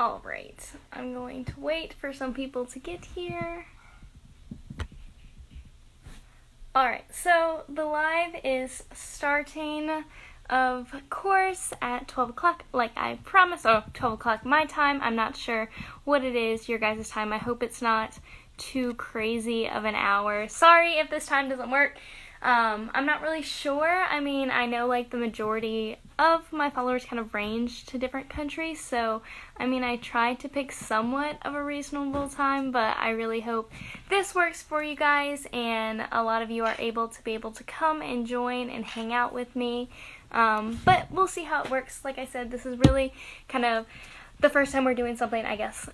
Alright, I'm going to wait for some people to get here. Alright, so the live is starting, of course, at 12 o'clock, like I promised. 12 o'clock my time. I'm not sure what it is your guys' time. I hope it's not too crazy of an hour. Sorry if this time doesn't work. I'm not really sure. I mean, I know like the majority of my followers kind of range to different countries, so I mean, I tried to pick somewhat of a reasonable time, but I really hope this works for you guys and a lot of you are able to come and join and hang out with me. But we'll see how it works. Like I said, this is really kind of the first time we're doing something, I guess,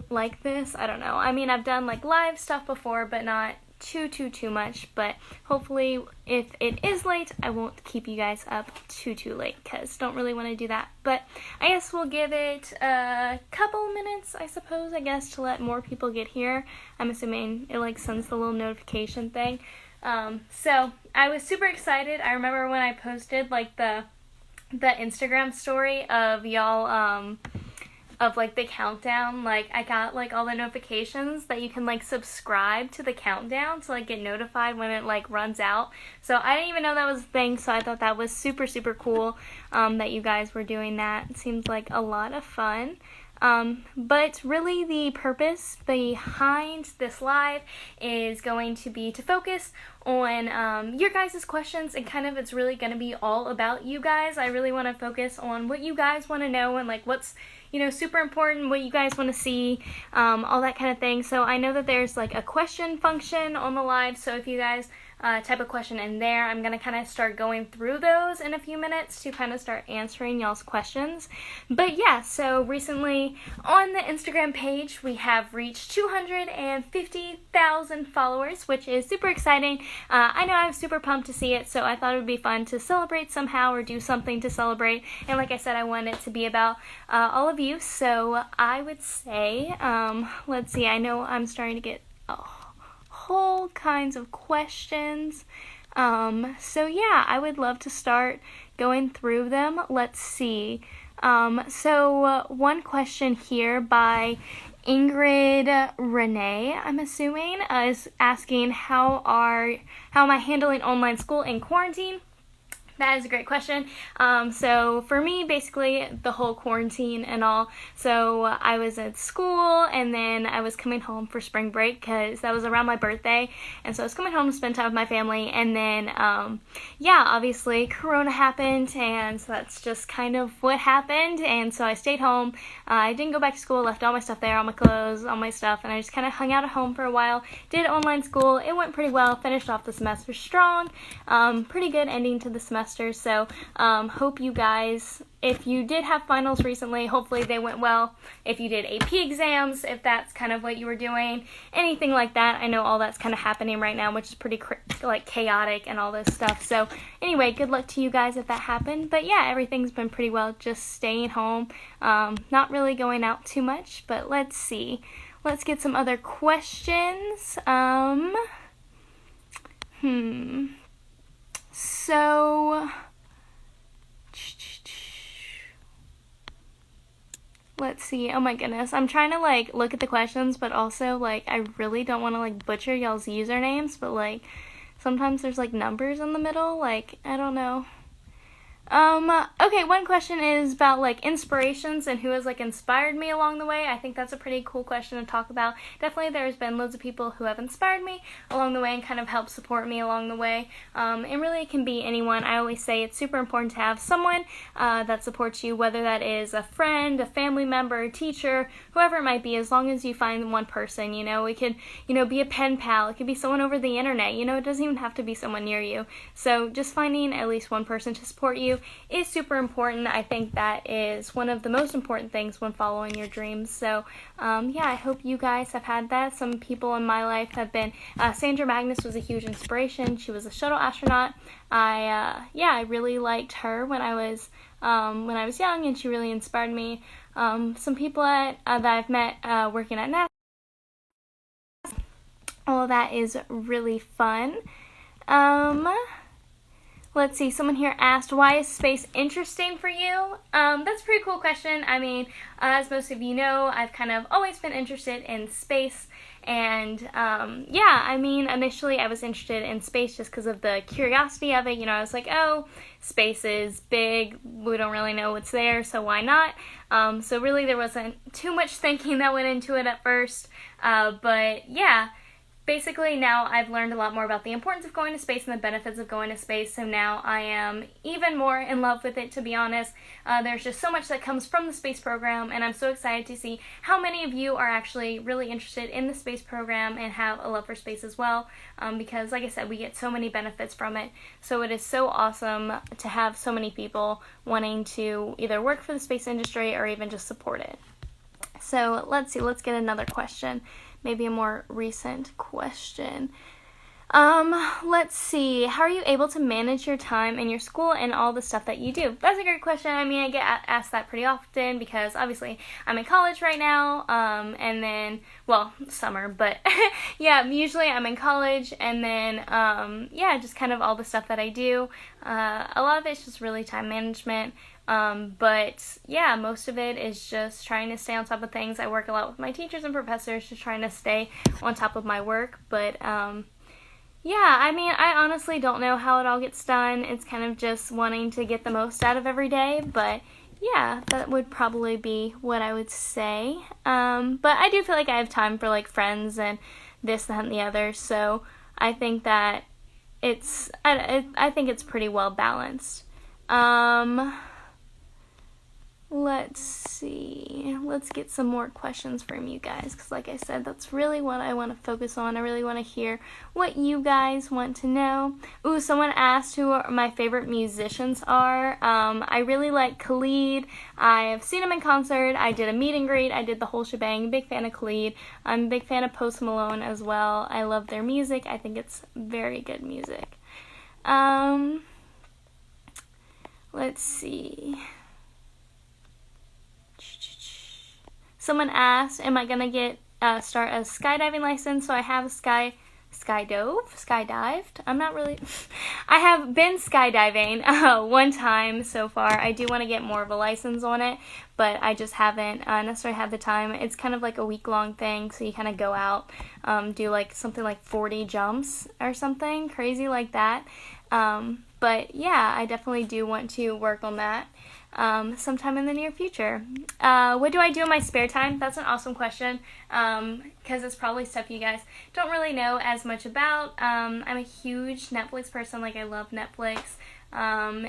like this. I don't know. I mean, I've done like live stuff before, but not too much, but hopefully if it is late, I won't keep you guys up too late, because don't really want to do that. But I guess we'll give it a couple minutes, I suppose, to let more people get here. I'm assuming it like sends the little notification thing. So I was super excited. I remember when I posted like the Instagram story of y'all, of like the countdown, like I got like all the notifications that you can like subscribe to the countdown to like get notified when it like runs out. So I didn't even know that was a thing, so I thought that was super cool that you guys were doing that. It seems like a lot of fun. But really the purpose behind this live is going to be to focus on your guys' questions, and kind of it's really going to be all about you guys. I really want to focus on what you guys want to know and like what's super important, what you guys want to see, all that kind of thing. So I know that there's like a question function on the live, so if you guys type a question in there, I'm going to kind of start going through those in a few minutes to kind of start answering y'all's questions. But yeah, so recently on the Instagram page, we have reached 250,000 followers, which is super exciting. I know I'm super pumped to see it, so I thought it would be fun to celebrate somehow or do something to celebrate. And like I said, I want it to be about all of you. So I would say, let's see, I know I'm starting to get whole kinds of questions. So yeah, I would love to start going through them. Let's see. So one question here by Ingrid Renee, I'm assuming, is asking how am I handling online school in quarantine? That is a great question. So for me, basically the whole quarantine and all, so I was at school and then I was coming home for spring break because that was around my birthday, and so I was coming home to spend time with my family, and then obviously Corona happened, and so that's just kind of what happened, and so I stayed home. I didn't go back to school, left all my stuff there, all my clothes, all my stuff, and I just kind of hung out at home for a while, did online school. It went pretty well, finished off the semester strong, pretty good ending to the semester. So hope you guys, if you did have finals recently, hopefully they went well. If you did AP exams, if that's kind of what you were doing, anything like that. I know all that's kind of happening right now, which is pretty chaotic and all this stuff. So anyway, good luck to you guys if that happened. But yeah, everything's been pretty well, just staying home, not really going out too much. But let's see. Let's get some other questions. So, let's see. Oh my goodness. I'm trying to like look at the questions, but also like I really don't want to like butcher y'all's usernames, but like sometimes there's like numbers in the middle, like I don't know. Okay, one question is about like inspirations and who has like inspired me along the way. I think that's a pretty cool question to talk about. Definitely there's been loads of people who have inspired me along the way and kind of helped support me along the way. And really it can be anyone. I always say it's super important to have someone that supports you, whether that is a friend, a family member, a teacher, whoever it might be, as long as you find one person. It could, be a pen pal, it could be someone over the internet, it doesn't even have to be someone near you. So just finding at least one person to support you is super important. I think that is one of the most important things when following your dreams. So I hope you guys have had that. Some people in my life have been, Sandra Magnus was a huge inspiration. She was a shuttle astronaut. I really liked her when I was young, and she really inspired me. Some people that I've met working at NASA, all of that is really fun. Let's see, someone here asked, why is space interesting for you? That's a pretty cool question. I mean, as most of you know, I've kind of always been interested in space. And yeah, I mean, initially I was interested in space just because of the curiosity of it. You know, I was like, oh, space is big, we don't really know what's there, so why not? So really there wasn't too much thinking that went into it at first. But yeah, basically now I've learned a lot more about the importance of going to space and the benefits of going to space, so now I am even more in love with it, to be honest. There's just so much that comes from the space program, and I'm so excited to see how many of you are actually really interested in the space program and have a love for space as well, because like I said, we get so many benefits from it, so it is so awesome to have so many people wanting to either work for the space industry or even just support it. So let's see, let's get another question. Maybe a more recent question. Let's see. How are you able to manage your time in your school and all the stuff that you do? That's a great question. I mean, I get asked that pretty often because obviously I'm in college right now, and then, well, summer, but yeah, usually I'm in college, and then, yeah, just kind of all the stuff that I do. A lot of it's just really time management. But yeah, most of it is just trying to stay on top of things. I work a lot with my teachers and professors, just trying to stay on top of my work. But yeah, I mean, I honestly don't know how it all gets done. It's kind of just wanting to get the most out of every day. But yeah, that would probably be what I would say. But I do feel like I have time for like friends and this, that, and the other. So I think that I think it's pretty well balanced. Let's see. Let's get some more questions from you guys, because like I said, that's really what I want to focus on. I really want to hear what you guys want to know. Ooh, someone asked who my favorite musicians are. I really like Khalid. I have seen him in concert. I did a meet and greet. I did the whole shebang. Big fan of Khalid. I'm a big fan of Post Malone as well. I love their music. I think it's very good music. Let's see. Someone asked, am I going to start a skydiving license? So I have skydived. I'm not really, I have been skydiving one time so far. I do want to get more of a license on it, but I just haven't necessarily had the time. It's kind of like a week-long thing, so you kind of go out, do like something like 40 jumps or something crazy like that. But yeah, I definitely do want to work on that sometime in the near future. What do I do in my spare time? That's an awesome question, because it's probably stuff you guys don't really know as much about. I'm a huge Netflix person. Like, I love Netflix.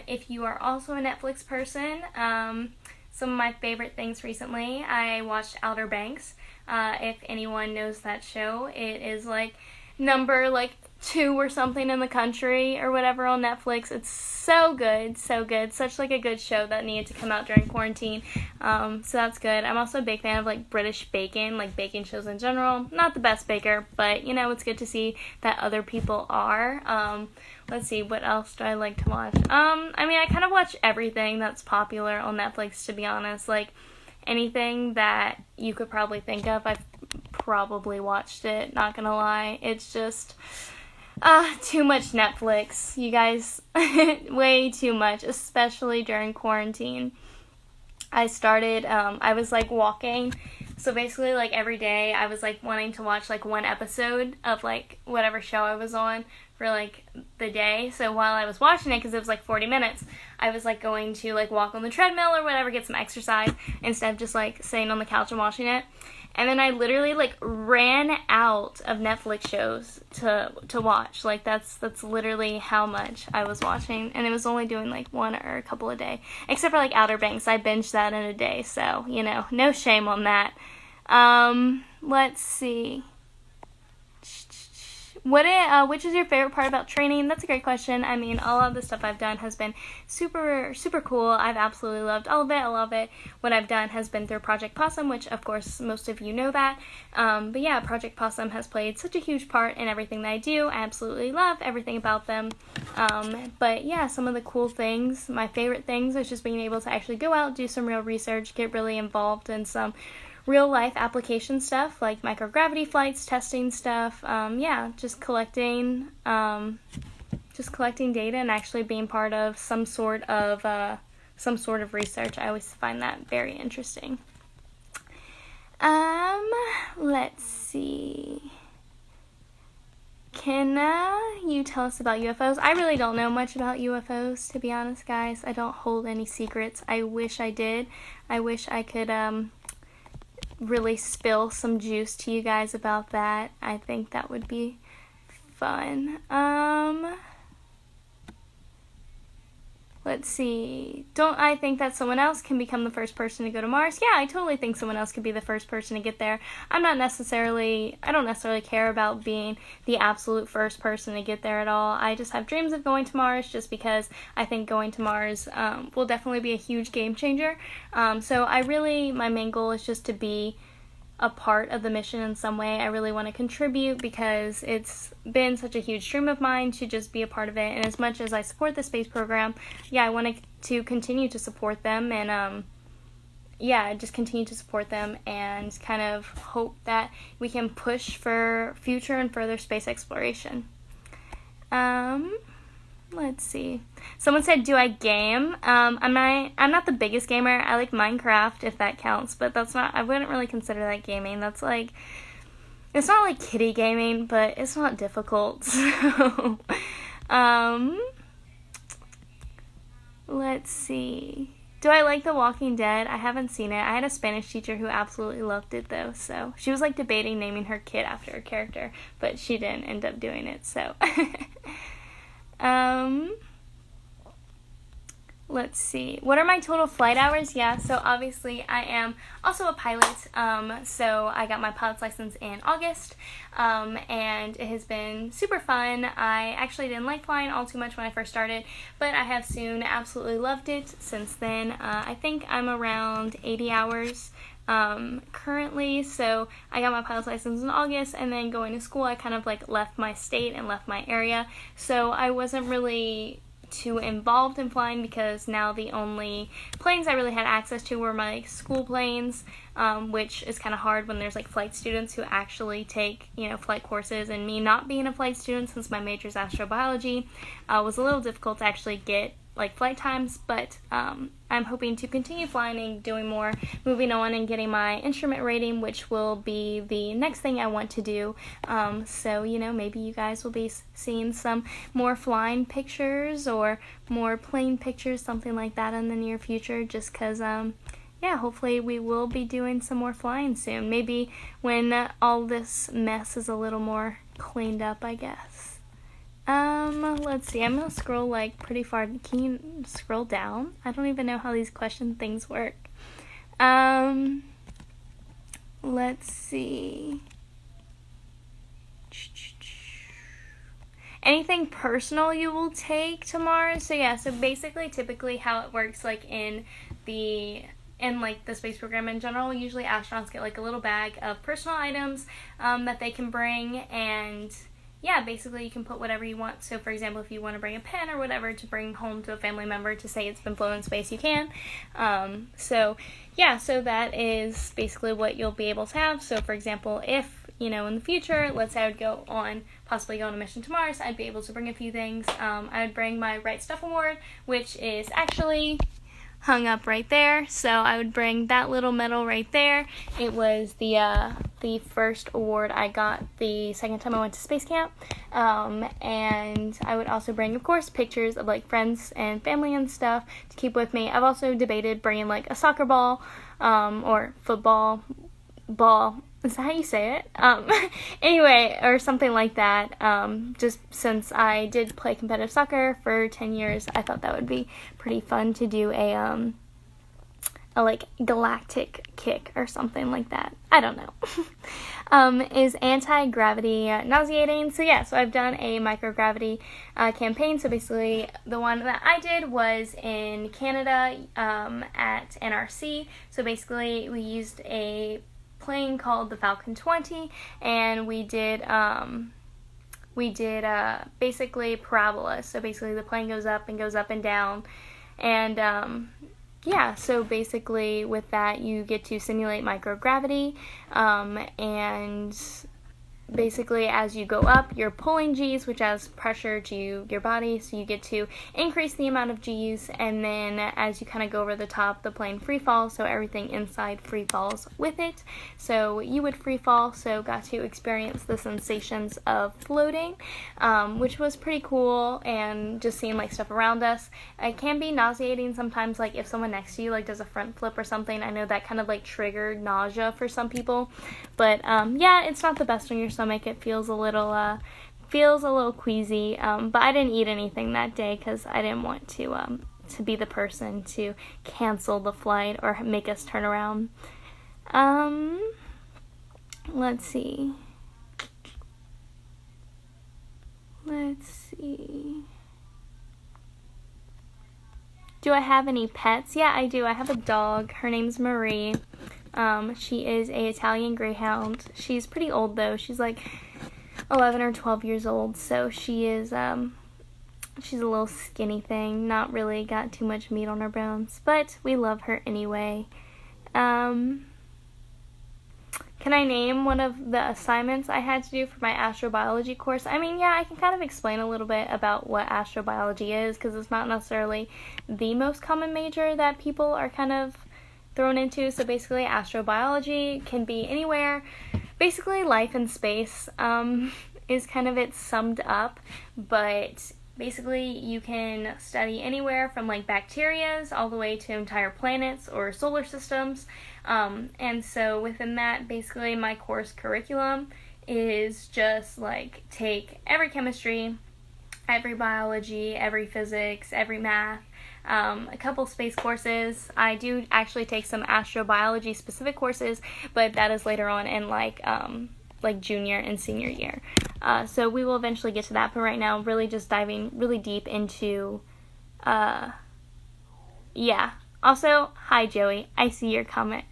If you are also a Netflix person, some of my favorite things recently, I watched Outer Banks. If anyone knows that show, it is like number 2 or something in the country or whatever on Netflix. It's so good, so good. Such like a good show that needed to come out during quarantine. So that's good. I'm also a big fan of like British baking, like baking shows in general. Not the best baker, but you know, it's good to see that other people are. Let's see, what else do I like to watch? I mean, I kind of watch everything that's popular on Netflix, to be honest. Like, anything that you could probably think of, I've probably watched it, not gonna lie. It's just too much Netflix, you guys. Way too much, especially during quarantine. I started, I was like walking, so basically like every day I was like wanting to watch like one episode of like whatever show I was on for like the day. So while I was watching it, because it was like 40 minutes, I was like going to like walk on the treadmill or whatever, get some exercise, instead of just like sitting on the couch and watching it. And then I literally like ran out of Netflix shows to watch. Like that's literally how much I was watching, and it was only doing like one or a couple a day. Except for like Outer Banks, I binged that in a day, so you know, no shame on that. Let's see. Which is your favorite part about training? That's a great question. I mean, all of the stuff I've done has been super, super cool. I've absolutely loved all of it. I love it. What I've done has been through Project Possum, which of course most of you know that. But yeah, Project Possum has played such a huge part in everything that I do. I absolutely love everything about them. But yeah, some of the cool things, my favorite things, is just being able to actually go out, do some real research, get really involved in some real life application stuff like microgravity flights, testing stuff, yeah, just collecting just collecting data and actually being part of some sort of research. I always find that very interesting. Let's see. Can you tell us about UFOs? I really don't know much about UFOs, to be honest, guys. I don't hold any secrets. I wish I did. I wish I could really spill some juice to you guys about that. I think that would be fun. Let's see. Don't I think that someone else can become the first person to go to Mars? Yeah, I totally think someone else could be the first person to get there. I don't necessarily care about being the absolute first person to get there at all. I just have dreams of going to Mars just because I think going to Mars will definitely be a huge game changer. So my main goal is just to be a part of the mission in some way. I really want to contribute because it's been such a huge dream of mine to just be a part of it. And as much as I support the space program, I want to continue to support them and just continue to support them and kind of hope that we can push for future and further space exploration. Let's see. Someone said, do I game? I'm not the biggest gamer. I like Minecraft, if that counts, but I wouldn't really consider that gaming. It's not like kiddie gaming, but it's not difficult. So, let's see. Do I like The Walking Dead? I haven't seen it. I had a Spanish teacher who absolutely loved it, though, so she was debating naming her kid after a character, but she didn't end up doing it, so... Let's see. What are my total flight hours? Yeah, so obviously I am also a pilot. So I got my pilot's license in August, and it has been super fun. I actually didn't like flying all too much when I first started, but I have soon absolutely loved it since then. I think I'm around 80 hours currently, so I got my pilot's license in August, and then going to school I kind of left my state and left my area, so I wasn't really too involved in flying because now the only planes I really had access to were my school planes, which is kind of hard when there's flight students who actually take flight courses, and me not being a flight student since my major is astrobiology was a little difficult to actually get flight times, but I'm hoping to continue flying and doing more, moving on and getting my instrument rating, which will be the next thing I want to do. So, maybe you guys will be seeing some more flying pictures or more plane pictures, something like that in the near future, just because, hopefully we will be doing some more flying soon. Maybe when all this mess is a little more cleaned up, I guess. Let's see, I'm gonna scroll pretty far. Can you scroll down? I don't even know how these question things work. Let's see. Anything personal you will take to Mars? So basically, typically how it works in the space program in general, usually astronauts get a little bag of personal items that they can bring, and basically you can put whatever you want. So for example, if you want to bring a pen or whatever to bring home to a family member to say it's been flown in space, you can. So that is basically what you'll be able to have. So for example, if, in the future, let's say I would possibly go on a mission to Mars, I'd be able to bring a few things. I would bring my Right Stuff Award, which is actually hung up right there, so I would bring that little medal right there. It was the first award I got the second time I went to space camp, and I would also bring, of course, pictures of friends and family and stuff to keep with me. I've also debated bringing a soccer ball or football ball. Is that how you say it? Anyway, or something like that. Just since I did play competitive soccer for 10 years, I thought that would be pretty fun to do a galactic kick or something like that. I don't know. Is anti-gravity nauseating? So I've done a microgravity campaign. So basically, the one that I did was in Canada at NRC. So basically, we used a plane called the Falcon 20, and we did basically parabola. So basically the plane goes up and down, and so basically with that you get to simulate microgravity, and basically as you go up, you're pulling G's, which adds pressure to your body, so you get to increase the amount of G's, and then as you kind of go over the top, the plane free falls, so everything inside free falls with it. So you would free fall, so got to experience the sensations of floating, which was pretty cool, and just seeing like stuff around us. It can be nauseating sometimes, like if someone next to you like does a front flip or something. I know that kind of like triggered nausea for some people, but yeah, it's not the best on your stomach. It feels a little queasy, but I didn't eat anything that day because I didn't want to be the person to cancel the flight or make us turn around. Let's see. Do I have any pets? Yeah, I do. I have a dog. Her name's Marie. She is a Italian Greyhound. She's pretty old though. She's like 11 or 12 years old. So she is, she's a little skinny thing. Not really got too much meat on her bones. But we love her anyway. Can I name one of the assignments I had to do for my astrobiology course? I mean, yeah, I can kind of explain a little bit about what astrobiology is, because it's not necessarily the most common major that people are kind of thrown into. So basically, astrobiology can be anywhere. Basically, life in space is kind of it summed up, but basically, you can study anywhere from like bacterias all the way to entire planets or solar systems. And so within that, basically my course curriculum is just like take every chemistry, every biology, every physics, every math, a couple space courses. I do actually take some astrobiology specific courses, but that is later on in like junior and senior year. So we will eventually get to that, but right now really just diving really deep into, yeah. Also, hi Joey, I see your comment.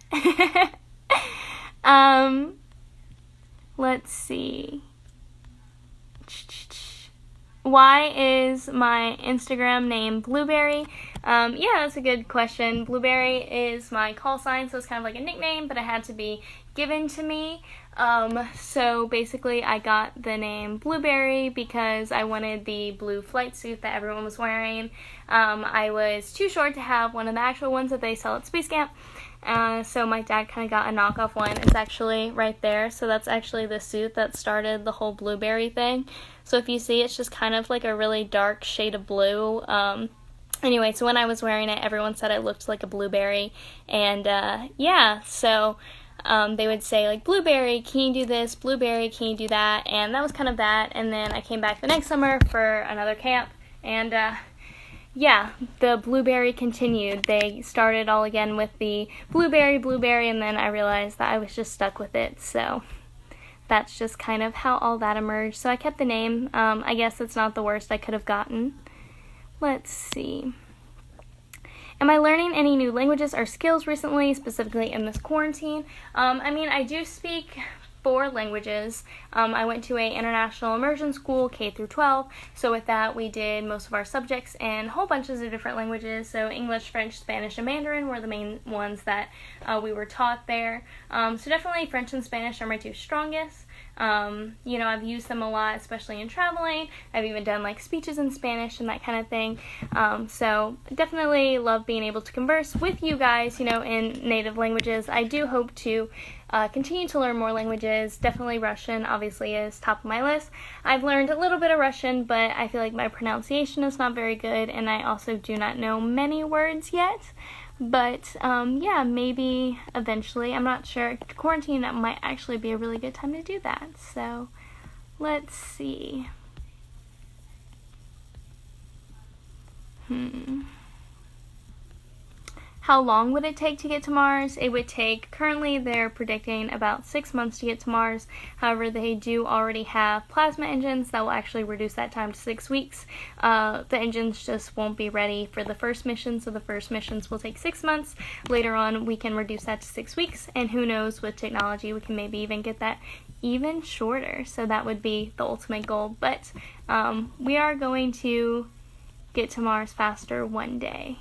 Let's see. Why is my Instagram name Blueberry? Yeah, that's a good question. Blueberry is my call sign, so it's kind of like a nickname, but it had to be given to me. So basically I got the name Blueberry because I wanted the blue flight suit that everyone was wearing. I was too short to have one of the actual ones that they sell at Space Camp. So my dad kind of got a knockoff one. It's actually right there. So that's actually the suit that started the whole Blueberry thing. So if you see, it's just kind of like a really dark shade of blue. Anyway, so when I was wearing it, everyone said I looked like a blueberry. And yeah, so they would say like, Blueberry, can you do this? Blueberry, can you do that? And that was kind of that. And then I came back the next summer for another camp. And yeah, the Blueberry continued. They started all again with the Blueberry, and then I realized that I was just stuck with it. So that's just kind of how all that emerged. So I kept the name. I guess it's not the worst I could have gotten. Let's see. Am I learning any new languages or skills recently, specifically in this quarantine? I mean, I do speak 4 languages. I went to a international immersion school, K through 12, so with that we did most of our subjects in whole bunches of different languages. So English, French, Spanish, and Mandarin were the main ones that we were taught there. So definitely French and Spanish are my 2 strongest. You know, I've used them a lot, especially in traveling. I've even done like speeches in Spanish and that kind of thing. So definitely love being able to converse with you guys, you know, in native languages. I do hope to continue to learn more languages. Definitely Russian obviously is top of my list. I've learned a little bit of Russian, but I feel like my pronunciation is not very good, and I also do not know many words yet. But yeah, maybe eventually. I'm not sure. Quarantine might actually be a really good time to do that. So let's see. How long would it take to get to Mars? It would take, currently they're predicting about 6 months to get to Mars. However, they do already have plasma engines that will actually reduce that time to 6 weeks. The engines just won't be ready for the first mission, so the first missions will take 6 months. Later on, we can reduce that to 6 weeks, and who knows, with technology, we can maybe even get that even shorter. So that would be the ultimate goal. But we are going to get to Mars faster one day.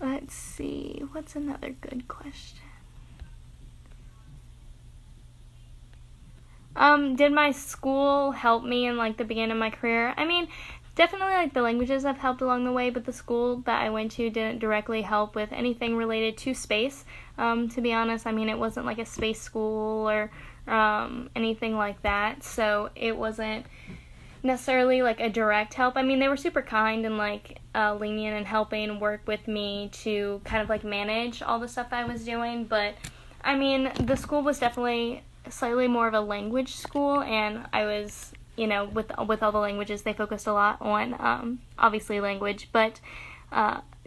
Let's see, what's another good question? Did my school help me in, like, the beginning of my career? I mean, definitely, like, the languages have helped along the way, but the school that I went to didn't directly help with anything related to space. To be honest, I mean, it wasn't like a space school or anything like that, so it wasn't necessarily like a direct help. I mean, they were super kind and like lenient and helping work with me to kind of like manage all the stuff that I was doing, but I mean, the school was definitely slightly more of a language school, and I was, you know, with all the languages, they focused a lot on obviously language, but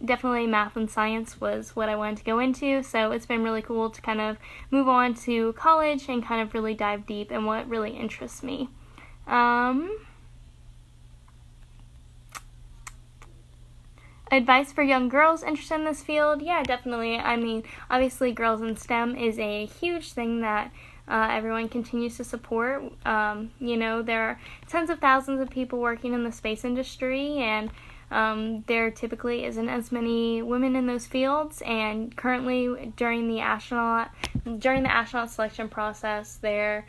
definitely math and science was what I wanted to go into, so it's been really cool to kind of move on to college and kind of really dive deep in what really interests me. Advice for young girls interested in this field? Yeah, definitely. I mean, obviously girls in STEM is a huge thing that everyone continues to support. You know, there are tens of thousands of people working in the space industry, and there typically isn't as many women in those fields, and currently during the astronaut selection process, they're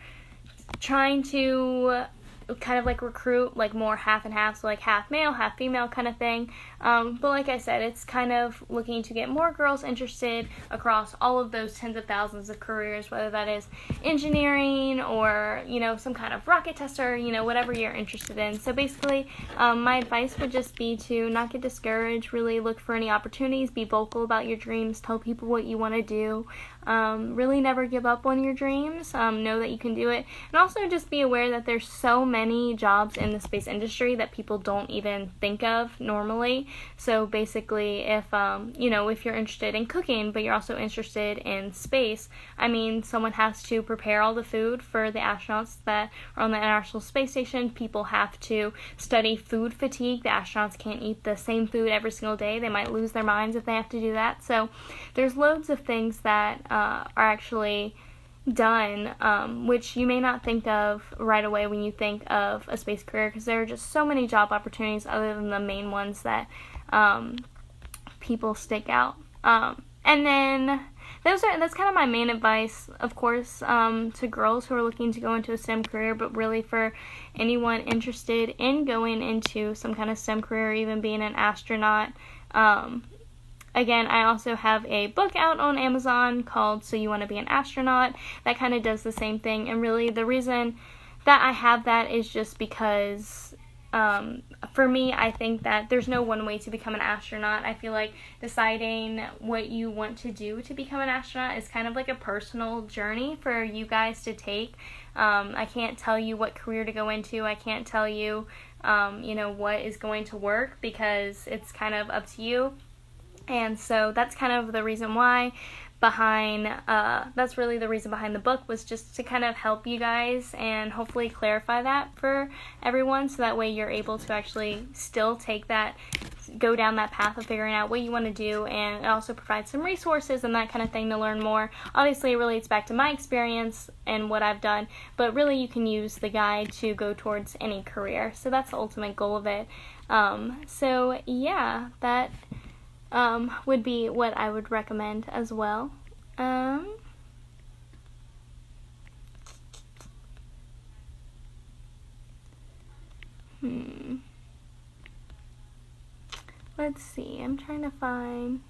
trying to kind of like recruit like more half and half, so like half male, half female kind of thing. But like I said, it's kind of looking to get more girls interested across all of those tens of thousands of careers, whether that is engineering or, you know, some kind of rocket tester, you know, whatever you're interested in. So basically, my advice would just be to not get discouraged, really look for any opportunities, be vocal about your dreams, tell people what you want to do. Really never give up on your dreams. Know that you can do it, and also just be aware that there's so many jobs in the space industry that people don't even think of normally. So basically, if you know, if you're interested in cooking but you're also interested in space, I mean, someone has to prepare all the food for the astronauts that are on the International Space Station. People have to study food fatigue. The astronauts can't eat the same food every single day. They might lose their minds if they have to do that. So there's loads of things that are actually done, which you may not think of right away when you think of a space career, because there are just so many job opportunities other than the main ones that people stick out. And then that's kind of my main advice, of course, to girls who are looking to go into a STEM career, but really for anyone interested in going into some kind of STEM career, even being an astronaut. Again, I also have a book out on Amazon called So You Want to Be an Astronaut that kind of does the same thing, and really the reason that I have that is just because for me, I think that there's no one way to become an astronaut. I feel like deciding what you want to do to become an astronaut is kind of like a personal journey for you guys to take. I can't tell you what career to go into. I can't tell you, you know, what is going to work, because it's kind of up to you. And so that's kind of the reason why that's really the reason behind the book, was just to kind of help you guys and hopefully clarify that for everyone, so that way you're able to actually still go down that path of figuring out what you want to do, and it also provides some resources and that kind of thing to learn more. Obviously, it relates back to my experience and what I've done, but really you can use the guide to go towards any career. So that's the ultimate goal of it. So yeah, that would be what I would recommend as well. Let's see, I'm trying to find...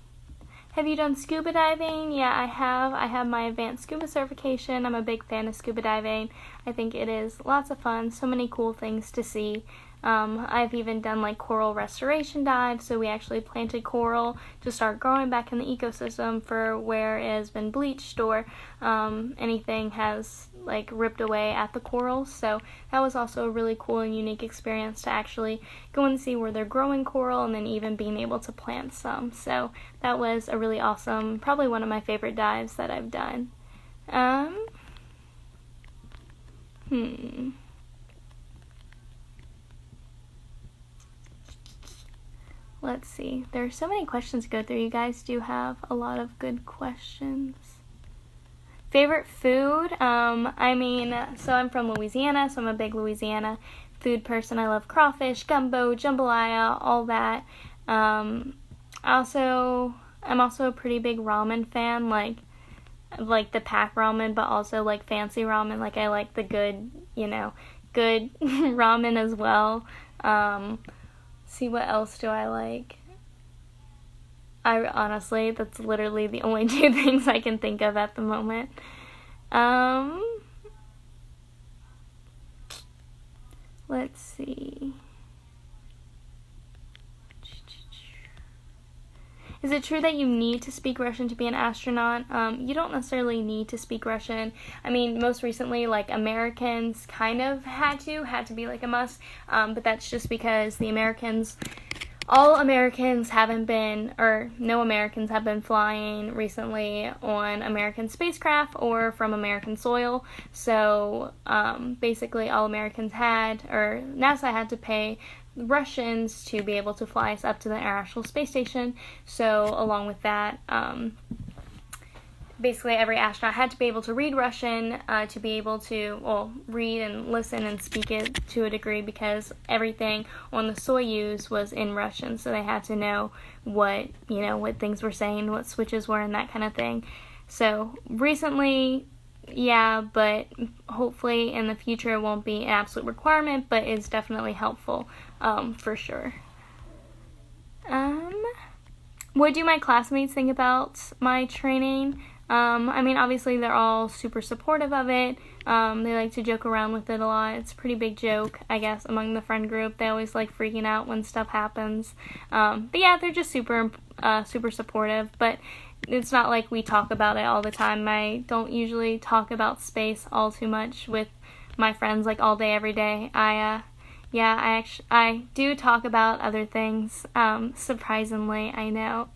Have you done scuba diving? Yeah, I have. I have my advanced scuba certification. I'm a big fan of scuba diving. I think it is lots of fun, so many cool things to see. I've even done like coral restoration dives, so we actually planted coral to start growing back in the ecosystem for where it has been bleached or anything has like ripped away at the corals. So that was also a really cool and unique experience to actually go and see where they're growing coral, and then even being able to plant some. So that was a really awesome, probably one of my favorite dives that I've done. Let's see. There are so many questions to go through. You guys do have a lot of good questions. Favorite food? I mean, so I'm from Louisiana, so I'm a big Louisiana food person. I love crawfish, gumbo, jambalaya, all that. I'm also a pretty big ramen fan, like the pack ramen, but also like fancy ramen. Like I like the good good ramen as well. See, what else do I like? I honestly, that's literally the only two things I can think of at the moment. Let's see. Is it true that you need to speak Russian to be an astronaut? You don't necessarily need to speak Russian. I mean, most recently, like, Americans kind of had to be like a must, but that's just because all Americans haven't been, or no Americans have been flying recently on American spacecraft or from American soil. So basically all Americans NASA had to pay Russians to be able to fly us up to the International Space Station. So along with that, basically every astronaut had to be able to read Russian to be able to, read and listen and speak it to a degree, because everything on the Soyuz was in Russian, so they had to know what things were saying, what switches were, and that kind of thing. So recently, yeah, but hopefully in the future it won't be an absolute requirement, but it's definitely helpful, for sure. What do my classmates think about my training? I mean, obviously they're all super supportive of it. They like to joke around with it a lot. It's a pretty big joke, I guess, among the friend group. They always like freaking out when stuff happens. But yeah, they're just super supportive. But it's not like we talk about it all the time. I don't usually talk about space all too much with my friends, like, all day, every day. I do talk about other things, surprisingly, I know.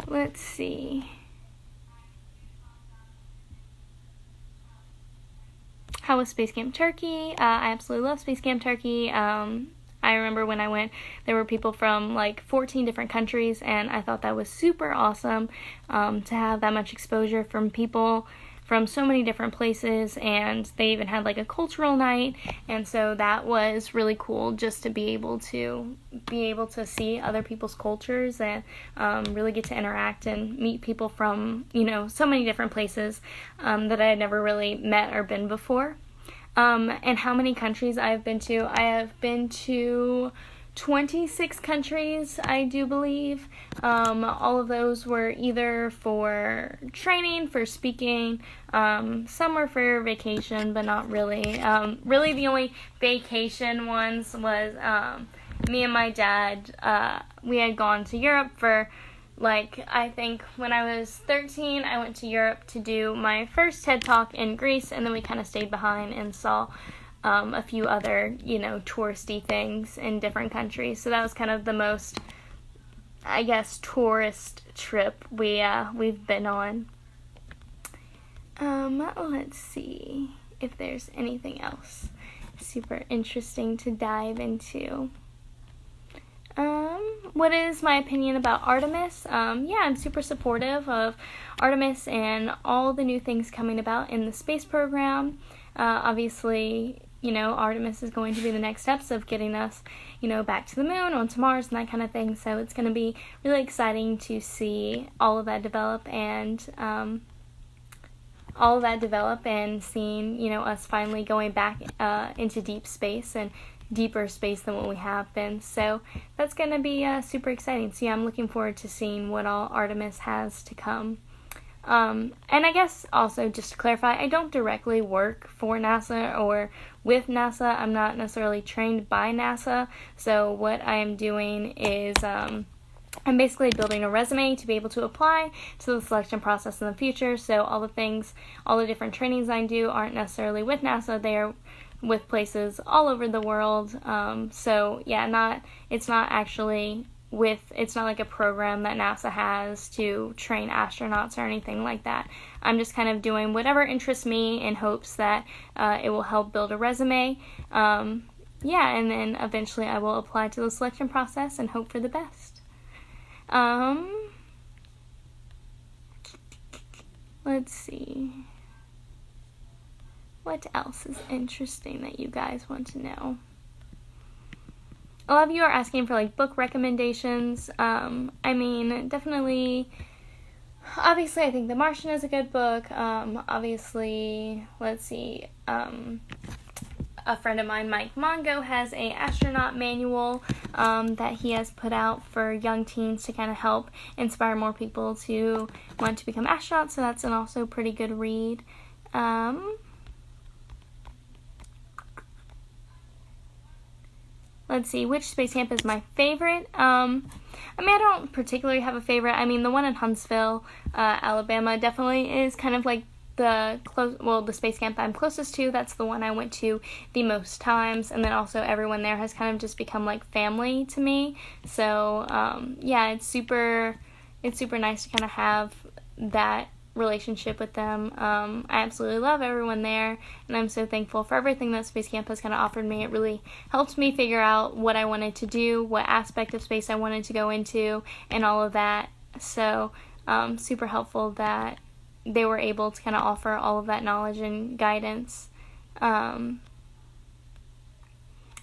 Let's see. How was Space Camp Turkey? I absolutely love Space Camp Turkey. I remember when I went, there were people from like 14 different countries, and I thought that was super awesome to have that much exposure from people from so many different places, and they even had like a cultural night, and so that was really cool, just to be able to see other people's cultures and really get to interact and meet people from so many different places that I had never really met or been before. And how many countries I have been to? I have been to 26 countries, I do believe. All of those were either for training, for speaking, some were for vacation, but not really. Really the only vacation ones was me and my dad. We had gone to Europe for, I think when I was 13, I went to Europe to do my first TED Talk in Greece, and then we kind of stayed behind and saw a few other, touristy things in different countries. So that was kind of the most, I guess, tourist trip we've been on. Let's see if there's anything else super interesting to dive into. What is my opinion about Artemis? I'm super supportive of Artemis and all the new things coming about in the space program. Obviously, Artemis is going to be the next steps of getting us, back to the moon, onto Mars, and that kind of thing. So it's going to be really exciting to see all of that develop and seeing, us finally going back into deep space and deeper space than what we have been. So that's going to be super exciting. So yeah, I'm looking forward to seeing what all Artemis has to come. And I guess also, just to clarify, I don't directly work for NASA or with NASA. I'm not necessarily trained by NASA. So what I am doing is I'm basically building a resume to be able to apply to the selection process in the future. So all the different trainings I do aren't necessarily with NASA. They are with places all over the world. So yeah, it's not like a program that NASA has to train astronauts or anything like that. I'm just kind of doing whatever interests me in hopes that it will help build a resume. And then eventually I will apply to the selection process and hope for the best. Let's see. What else is interesting that you guys want to know? A lot of you are asking for book recommendations. I mean, definitely Obviously, I think The Martian is a good book. Obviously, let's see. A friend of mine, Mike Mongo, has a astronaut manual that he has put out for young teens to kind of help inspire more people to want to become astronauts. So that's an also pretty good read. Let's see, which space camp is my favorite? I don't particularly have a favorite. The one in Huntsville, Alabama, definitely is kind of like the space camp I'm closest to. That's the one I went to the most times, and then also everyone there has kind of just become like family to me. So it's super nice to kind of have that relationship with them. I absolutely love everyone there, and I'm so thankful for everything that Space Camp has kind of offered me. It really helped me figure out what I wanted to do, what aspect of space I wanted to go into, and all of that. So super helpful that they were able to kind of offer all of that knowledge and guidance. Wow,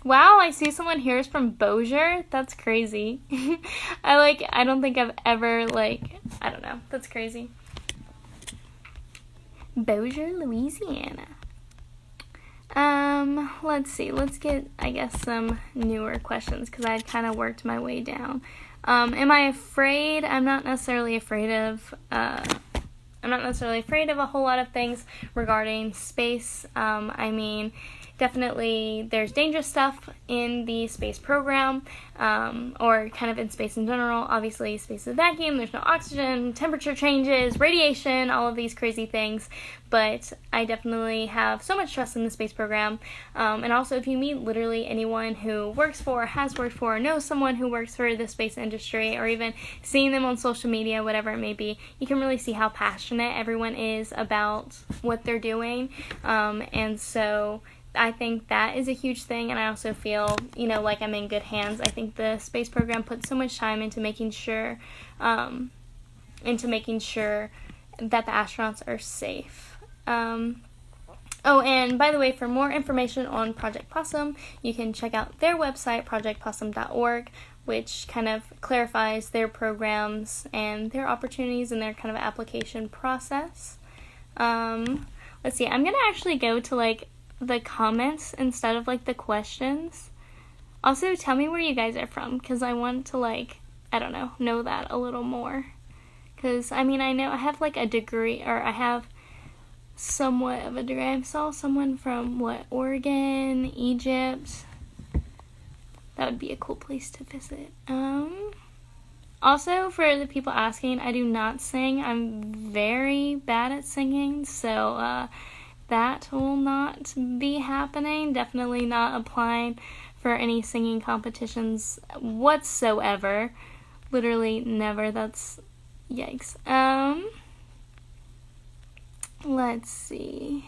I see someone here is from Bossier. That's crazy. I don't think I've ever, I don't know. That's crazy. Bossier, Louisiana. Let's see. Let's get, I guess, some newer questions because I kind of worked my way down. Am I afraid? I'm not necessarily afraid of a whole lot of things regarding space. Definitely there's dangerous stuff in the space program, or kind of in space in general. Obviously, space is a vacuum, there's no oxygen, temperature changes, radiation, all of these crazy things. But I definitely have so much trust in the space program. And also, if you meet literally anyone who works for, has worked for, or knows someone who works for the space industry, or even seeing them on social media, whatever it may be, you can really see how passionate everyone is about what they're doing. And so I think that is a huge thing, and I also feel, like I'm in good hands. I think the space program puts so much time into making sure that the astronauts are safe. And by the way, for more information on Project Possum, you can check out their website, projectpossum.org, which kind of clarifies their programs and their opportunities and their kind of application process. Let's see, I'm going to actually go to, the comments instead of the questions. Also, tell me where you guys are from, because I want to know that a little more. Because I know I have a degree, or I have somewhat of a degree. I saw someone from Oregon, Egypt. That would be a cool place to visit. Also, for the people asking, I do not sing. I'm very bad at singing, so that will not be happening. Definitely not applying for any singing competitions whatsoever. Literally never. That's yikes. Let's see.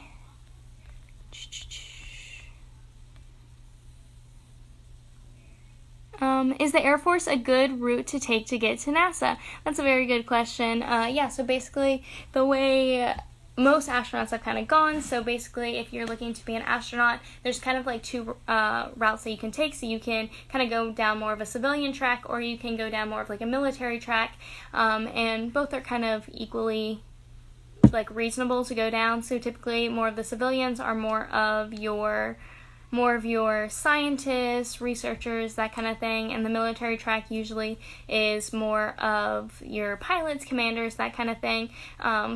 Is the Air Force a good route to take to get to NASA? That's a very good question. So basically the way most astronauts have kind of gone. So basically, if you're looking to be an astronaut, there's kind of two routes that you can take. So you can kind of go down more of a civilian track, or you can go down more of a military track. And both are kind of equally reasonable to go down. So typically, more of the civilians are more of your scientists, researchers, that kind of thing, and the military track usually is more of your pilots, commanders, that kind of thing.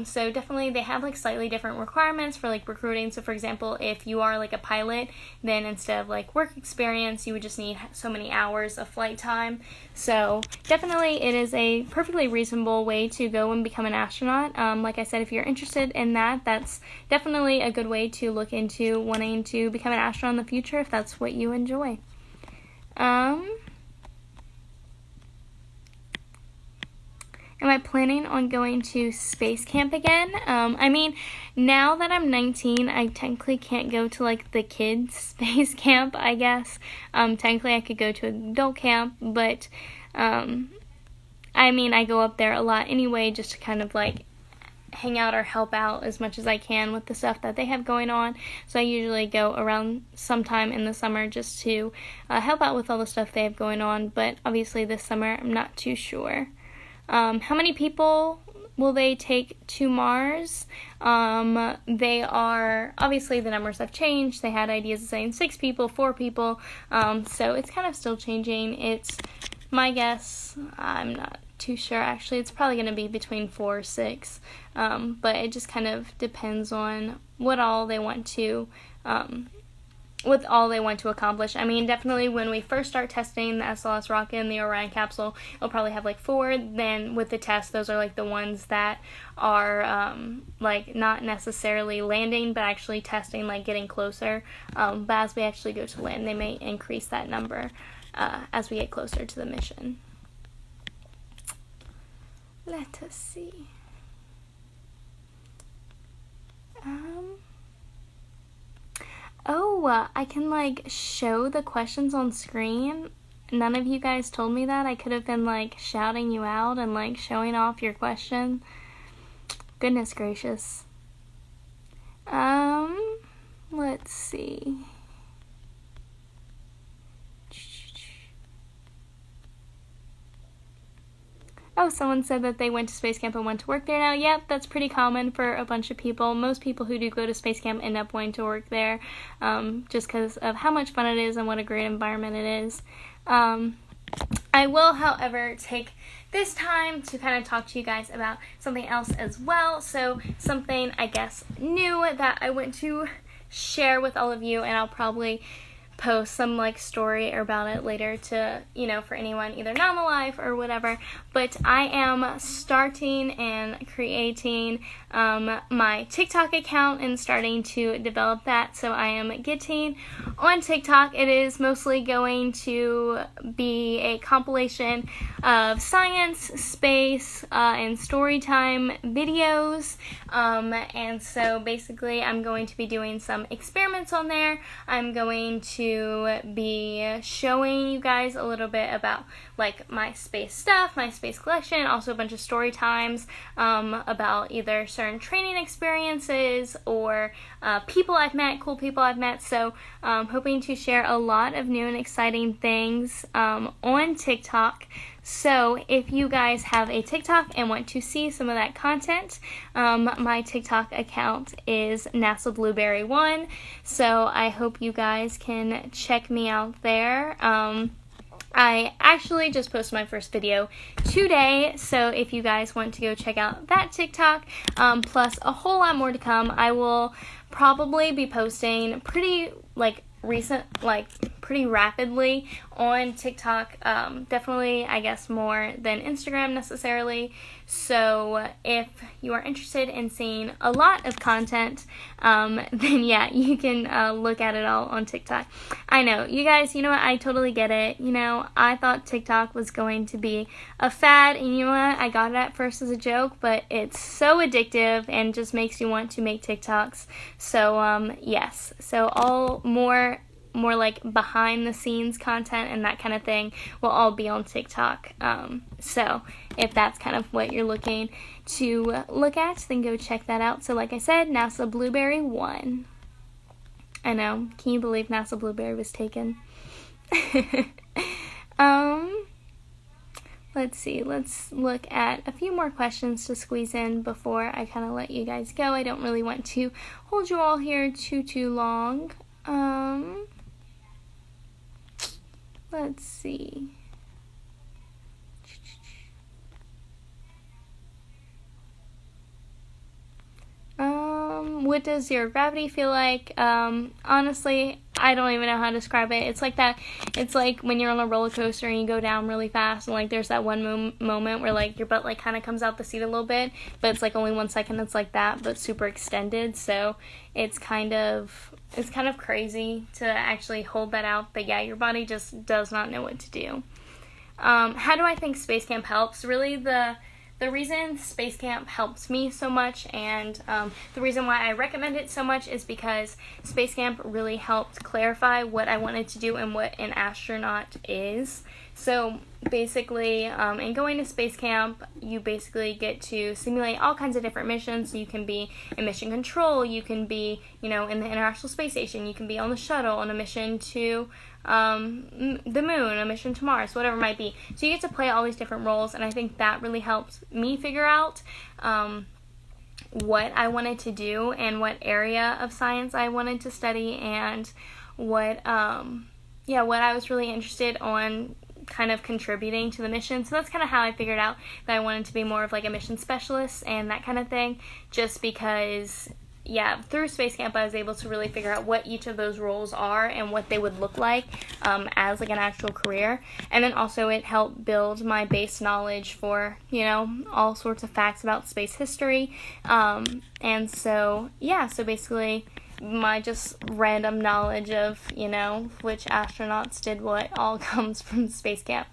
So definitely they have slightly different requirements for recruiting. So for example, if you are a pilot, then instead of work experience, you would just need so many hours of flight time. So definitely it is a perfectly reasonable way to go and become an astronaut. Like I said, if you're interested in that, that's definitely a good way to look into wanting to become an astronaut in the future if that's what you enjoy. Am I planning on going to space camp again? Now that I'm 19, I technically can't go to the kids' space camp, I guess. Technically I could go to adult camp, but I go up there a lot anyway just to kind of hang out or help out as much as I can with the stuff that they have going on. So I usually go around sometime in the summer just to help out with all the stuff they have going on, but obviously this summer I'm not too sure. How many people will they take to Mars? They are, obviously the numbers have changed. They had ideas of saying 6 people, 4 people, so it's kind of still changing. It's my guess, I'm not too sure actually, it's probably going to be between 4 or 6, but it just kind of depends on what all they want to accomplish. I mean, definitely when we first start testing the SLS rocket and the Orion capsule, it'll probably have like 4. Then with the test, those are like the ones that are like not necessarily landing, but actually testing, like getting closer. But as we actually go to land, they may increase that number as we get closer to the mission. Let us see. Oh, I can like show the questions on screen. None of you guys told me that. I could have been like shouting you out and like showing off your question. Goodness gracious. Let's see. Oh, someone said that they went to space camp and went to work there now. Yep, that's pretty common for a bunch of people. Most people who do go to space camp end up wanting to work there, just because of how much fun it is and what a great environment it is. I will, however, take this time to kind of talk to you guys about something else as well. So something, I guess, new that I want to share with all of you, and I'll probably post some like story about it later to, for anyone either not alive or whatever. But I am starting and creating my TikTok account and starting to develop that. So I am getting on TikTok. It is mostly going to be a compilation of science, space, and story time videos. And so basically I'm going to be doing some experiments on there. I'm going to be showing you guys a little bit about like my space stuff, my space collection, also a bunch of story times about either certain training experiences or people I've met, cool people I've met. So hoping to share a lot of new and exciting things on TikTok. So if you guys have a TikTok and want to see some of that content, my TikTok account is NASA Blueberry 1. So I hope you guys can check me out there. I actually just posted my first video today, so if you guys want to go check out that TikTok, plus a whole lot more to come, I will probably be posting pretty rapidly on TikTok, definitely I guess more than Instagram necessarily. So if you are interested in seeing a lot of content, then yeah, you can look at it all on TikTok. I know, you guys, you know what, I totally get it. I thought TikTok was going to be a fad, and you know what, I got it at first as a joke, but it's so addictive and just makes you want to make TikToks. So yes, so all more like behind the scenes content and that kind of thing will all be on TikTok. So if that's kind of what you're looking to look at, then go check that out. So like I said, NASA Blueberry 1. I know, can you believe NASA Blueberry was taken? Let's see, let's look at a few more questions to squeeze in before I kind of let you guys go. I don't really want to hold you all here too long. Let's see. What does zero gravity feel like? Honestly, I don't even know how to describe it. It's like that. It's like when you're on a roller coaster and you go down really fast, and like there's that one moment where like your butt like kind of comes out the seat a little bit, but it's like only 1 second. It's like that, but super extended. So it's kind of crazy to actually hold that out. But yeah, your body just does not know what to do. How do I think space camp helps? Really, the reason space camp helps me so much, and the reason why I recommend it so much, is because space camp really helped clarify what I wanted to do and what an astronaut is. So basically, in going to space camp, you basically get to simulate all kinds of different missions. You can be in mission control, you can be, in the International Space Station, you can be on the shuttle on a mission to the moon, a mission to Mars, whatever it might be. So you get to play all these different roles, and I think that really helped me figure out what I wanted to do and what area of science I wanted to study, and what I was really interested on kind of contributing to the mission. So that's kind of how I figured out that I wanted to be more of like a mission specialist and that kind of thing, just because through space camp I was able to really figure out what each of those roles are and what they would look like as like an actual career. And then also it helped build my base knowledge for, all sorts of facts about space history. And so basically my just random knowledge of, which astronauts did what all comes from space camp.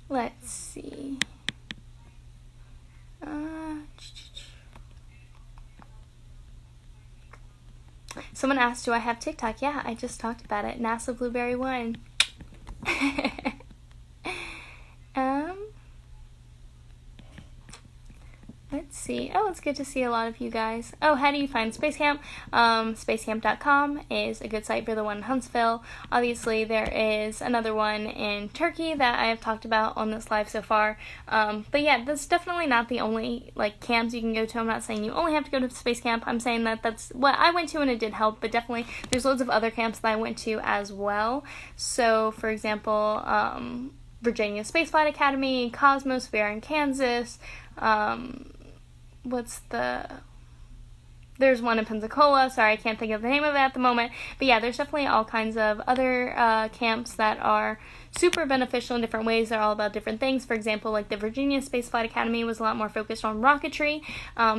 Let's see. Someone asked, do I have TikTok? Yeah, I just talked about it. NASA Blueberry 1. Let's see. Oh, it's good to see a lot of you guys. Oh, how do you find Space Camp? Spacecamp.com is a good site for the one in Huntsville. Obviously, there is another one in Turkey that I have talked about on this live so far. But yeah, that's definitely not the only camps you can go to. I'm not saying you only have to go to Space Camp. I'm saying that that's what I went to and it did help, but definitely there's loads of other camps that I went to as well. So, for example, Virginia Space Flight Academy, Cosmosphere in Kansas, there's one in Pensacola, sorry, I can't think of the name of it at the moment, but yeah, there's definitely all kinds of other camps that are super beneficial in different ways. They're all about different things. For example, the Virginia Space Flight Academy was a lot more focused on rocketry,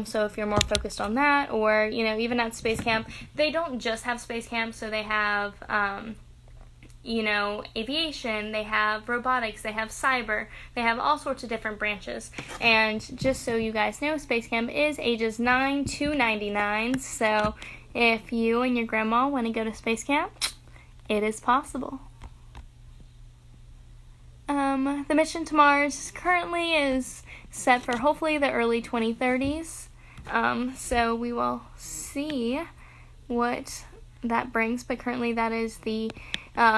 so if you're more focused on that, or, even at Space Camp, they don't just have Space Camp, so they have, aviation, they have robotics, they have cyber, they have all sorts of different branches. And just so you guys know, Space Camp is ages 9 to 99, so if you and your grandma want to go to Space Camp, it is possible. The mission to Mars currently is set for hopefully the early 2030s, so we will see what that brings, but currently that is the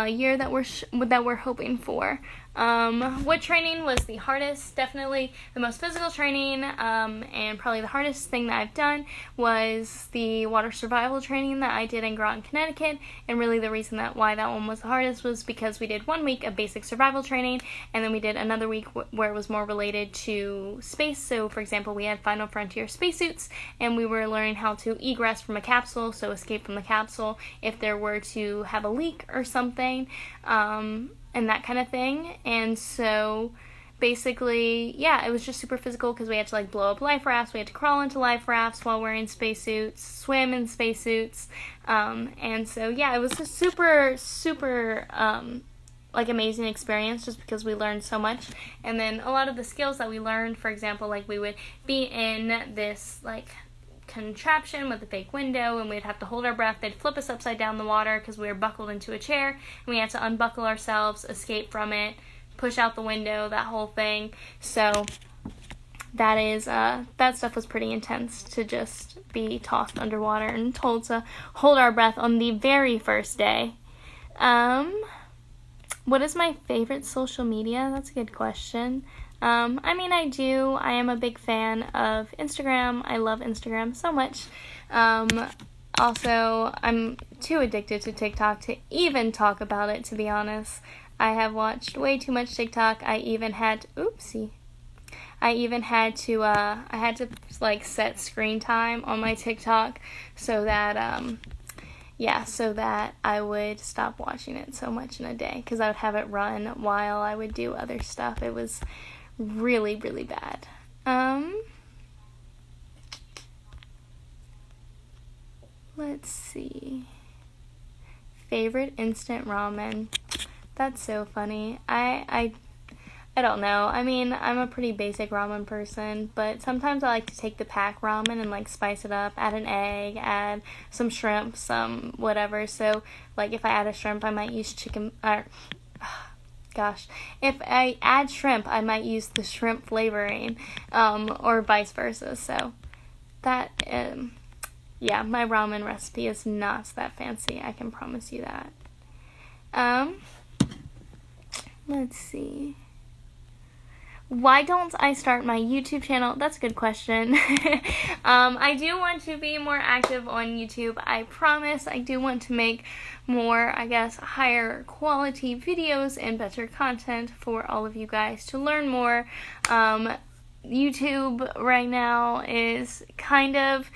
year that we're hoping for. What training was the hardest? Definitely the most physical training, and probably the hardest thing that I've done was the water survival training that I did in Groton, Connecticut. And really the reason why that one was the hardest was because we did 1 week of basic survival training, and then we did another week where it was more related to space. So for example, we had Final Frontier spacesuits, and we were learning how to egress from a capsule, so escape from the capsule if there were to have a leak or something, and that kind of thing. And so basically, it was just super physical because we had to blow up life rafts, we had to crawl into life rafts while wearing spacesuits, swim in spacesuits, and so it was a super amazing experience just because we learned so much. And then a lot of the skills that we learned, for example, we would be in this contraption with a fake window, and we'd have to hold our breath. They'd flip us upside down in the water because we were buckled into a chair, and we had to unbuckle ourselves, escape from it, push out the window, that whole thing. So that is that stuff was pretty intense, to just be tossed underwater and told to hold our breath on the very first day. What is my favorite social media? That's a good question. I am a big fan of Instagram. I love Instagram so much. Also, I'm too addicted to TikTok to even talk about it, to be honest. I have watched way too much TikTok. I had to set screen time on my TikTok so that, so that I would stop watching it so much in a day, because I would have it run while I would do other stuff. It was really, really bad. Let's see. Favorite instant ramen. That's so funny. I don't know. I'm a pretty basic ramen person, but sometimes I like to take the pack ramen and spice it up, add an egg, add some shrimp, some whatever. So if I add a shrimp, I might use chicken, if I add shrimp, I might use the shrimp flavoring, or vice versa. So that yeah, my ramen recipe is not that fancy, I can promise you that. Let's see. Why don't I start my YouTube channel? That's a good question. I do want to be more active on YouTube. I promise. I do want to make more, I guess, higher quality videos and better content for all of you guys to learn more. YouTube right now is kind of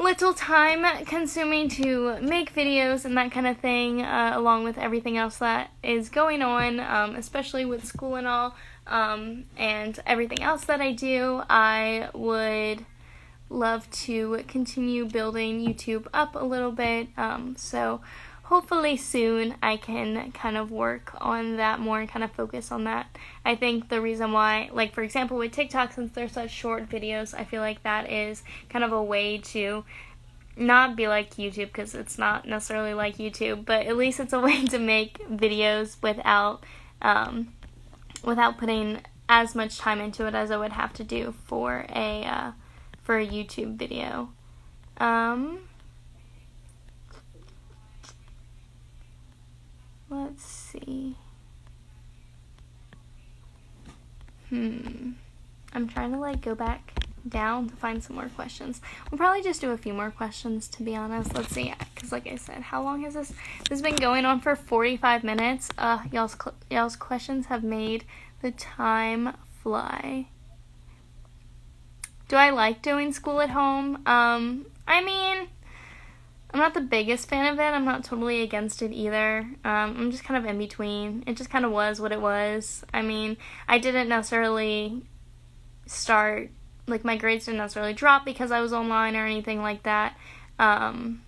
little time consuming to make videos and that kind of thing, along with everything else that is going on, especially with school and all, and everything else that I do. I would love to continue building YouTube up a little bit, so hopefully soon I can kind of work on that more and kind of focus on that. I think the reason why, like for example with TikTok, since they're such short videos, I feel like that is kind of a way to not be like YouTube, because it's not necessarily like YouTube, but at least it's a way to make videos without putting as much time into it as I would have to do for a YouTube video. Let's see. I'm trying to go back down to find some more questions. We'll probably just do a few more questions, to be honest. Let's see, because like I said, how long has this has been going on? For 45 minutes. Y'all's questions have made the time fly. Do I like doing school at home? I mean, I'm not the biggest fan of it. I'm not totally against it either. I'm just kind of in between. It just kind of was what it was. I mean, I didn't necessarily start, my grades didn't necessarily drop because I was online or anything like that. And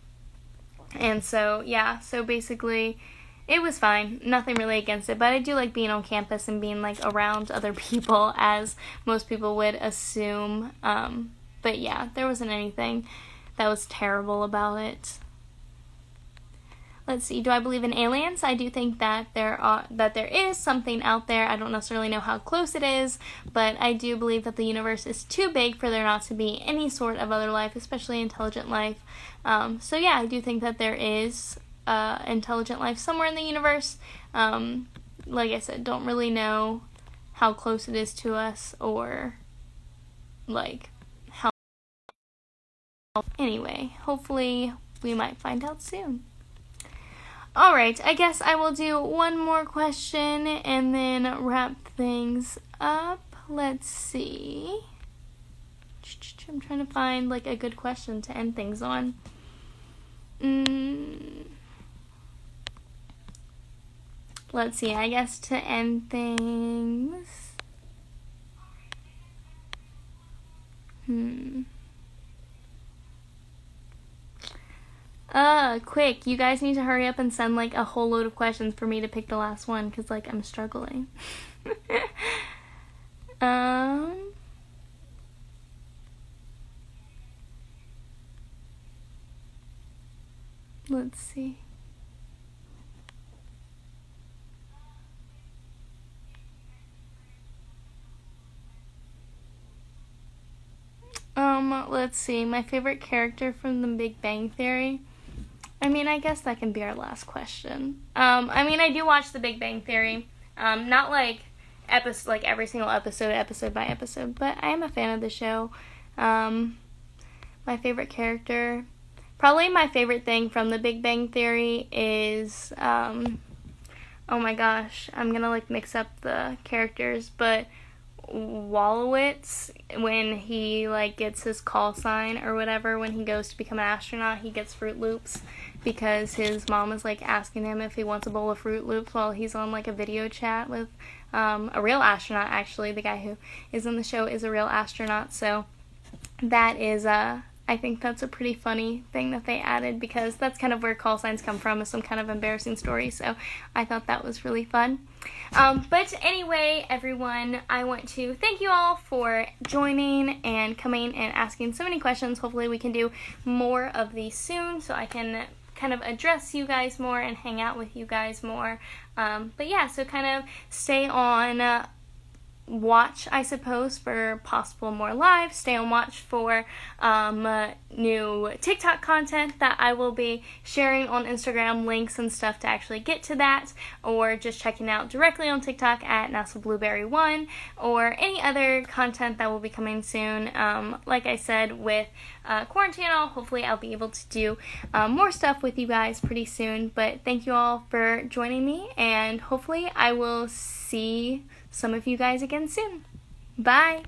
so, yeah, so basically, it was fine. Nothing really against it. But I do like being on campus and being, around other people, as most people would assume. But yeah, there wasn't anything that was terrible about it. Let's see. Do I believe in aliens? I do think that there is something out there. I don't necessarily know how close it is, but I do believe that the universe is too big for there not to be any sort of other life, especially intelligent life. So yeah, I do think that there is intelligent life somewhere in the universe. Like I said, don't really know how close it is to us, or how. Anyway, hopefully we might find out soon. Alright, I guess I will do one more question and then wrap things up. Let's see. I'm trying to find a good question to end things on. Let's see, I guess to end things. Quick, you guys need to hurry up and send a whole load of questions for me to pick the last one, because I'm struggling. Let's see. Let's see, my favorite character from The Big Bang Theory. I mean, I guess that can be our last question. I mean, I do watch The Big Bang Theory. Not every single episode by episode, but I am a fan of the show. My favorite character, probably my favorite thing from The Big Bang Theory is, oh my gosh, I'm gonna mix up the characters, but Wallowitz, when he gets his call sign or whatever, when he goes to become an astronaut, he gets Fruit Loops because his mom is asking him if he wants a bowl of Fruit Loops while he's on a video chat with a real astronaut. Actually, the guy who is in the show is a real astronaut, so that is I think that's a pretty funny thing that they added, because that's kind of where call signs come from, is some kind of embarrassing story, so I thought that was really fun. But anyway, everyone, I want to thank you all for joining and coming and asking so many questions. Hopefully we can do more of these soon, so I can kind of address you guys more and hang out with you guys more. But yeah, so kind of stay on watch, I suppose, for possible more lives. Stay on watch for new TikTok content that I will be sharing on Instagram, links and stuff to actually get to that, or just checking out directly on TikTok at NASABlueberry1, or any other content that will be coming soon. Like I said, with quarantine and all, hopefully I'll be able to do more stuff with you guys pretty soon. But thank you all for joining me, and hopefully I will see some of you guys again soon. Bye!